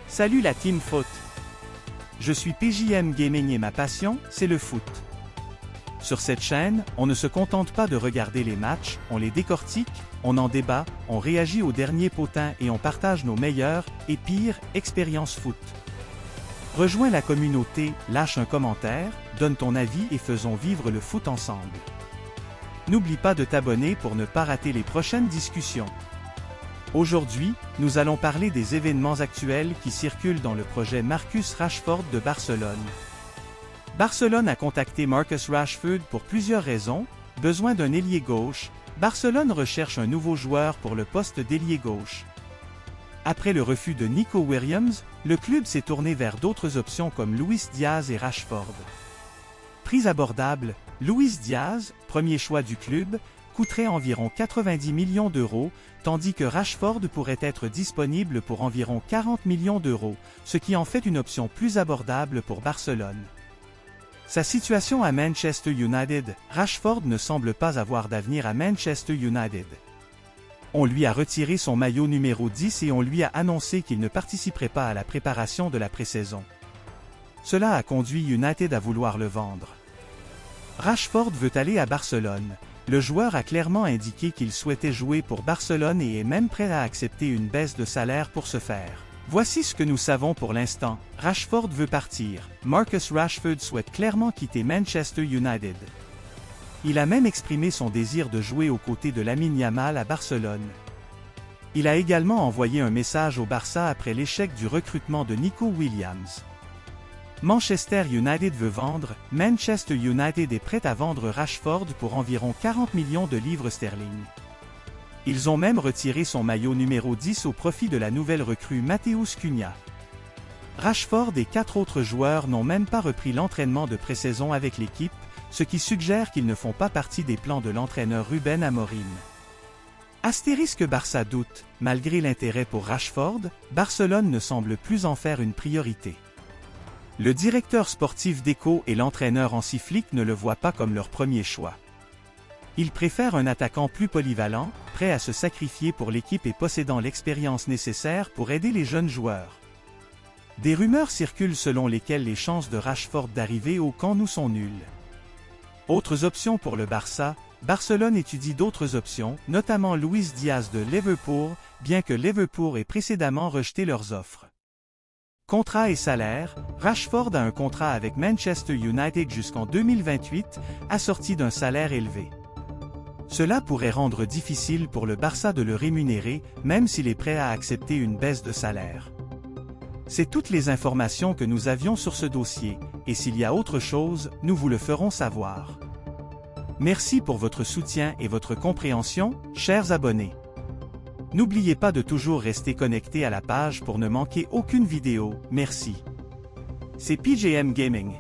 Salut la Team Foot. Je suis PJM Gaming et ma passion, c'est le foot. Sur cette chaîne, on ne se contente pas de regarder les matchs, on les décortique, on en débat, on réagit aux derniers potins et on partage nos meilleures et pires expériences foot. Rejoins la communauté, lâche un commentaire, donne ton avis et faisons vivre le foot ensemble. N'oublie pas de t'abonner pour ne pas rater les prochaines discussions. Aujourd'hui, nous allons parler des événements actuels qui circulent dans le projet Marcus Rashford de Barcelone. Barcelone a contacté Marcus Rashford pour plusieurs raisons. Besoin d'un ailier gauche, Barcelone recherche un nouveau joueur pour le poste d'ailier gauche. Après le refus de Nico Williams, le club s'est tourné vers d'autres options comme Luis Diaz et Rashford. Prix abordable, Luis Diaz, premier choix du club, coûterait environ 90 millions d'euros, tandis que Rashford pourrait être disponible pour environ 40 millions d'euros, ce qui en fait une option plus abordable pour Barcelone. Sa situation à Manchester United, Rashford ne semble pas avoir d'avenir à Manchester United. On lui a retiré son maillot numéro 10 et on lui a annoncé qu'il ne participerait pas à la préparation de la pré-saison. Cela a conduit United à vouloir le vendre. Rashford veut aller à Barcelone. Le joueur a clairement indiqué qu'il souhaitait jouer pour Barcelone et est même prêt à accepter une baisse de salaire pour ce faire. Voici ce que nous savons pour l'instant. Rashford veut partir. Marcus Rashford souhaite clairement quitter Manchester United. Il a même exprimé son désir de jouer aux côtés de Lamine Yamal à Barcelone. Il a également envoyé un message au Barça après l'échec du recrutement de Nico Williams. Manchester United veut vendre, Manchester United est prêt à vendre Rashford pour environ 40 millions de livres sterling. Ils ont même retiré son maillot numéro 10 au profit de la nouvelle recrue Matheus Cunha. Rashford et 4 autres joueurs n'ont même pas repris l'entraînement de pré-saison avec l'équipe, ce qui suggère qu'ils ne font pas partie des plans de l'entraîneur Ruben Amorim. Astérisque Barça doute, malgré l'intérêt pour Rashford, Barcelone ne semble plus en faire une priorité. Le directeur sportif d'Eco et l'entraîneur Hansi Flick ne le voient pas comme leur premier choix. Ils préfèrent un attaquant plus polyvalent, prêt à se sacrifier pour l'équipe et possédant l'expérience nécessaire pour aider les jeunes joueurs. Des rumeurs circulent selon lesquelles les chances de Rashford d'arriver au camp nous sont nulles. Autres options pour le Barça, Barcelone étudie d'autres options, notamment Luis Diaz de Liverpool, bien que Liverpool ait précédemment rejeté leurs offres. Contrat et salaire, Rashford a un contrat avec Manchester United jusqu'en 2028, assorti d'un salaire élevé. Cela pourrait rendre difficile pour le Barça de le rémunérer, même s'il est prêt à accepter une baisse de salaire. C'est toutes les informations que nous avions sur ce dossier, et s'il y a autre chose, nous vous le ferons savoir. Merci pour votre soutien et votre compréhension, chers abonnés. N'oubliez pas de toujours rester connecté à la page pour ne manquer aucune vidéo, merci. C'est PJM Gaming.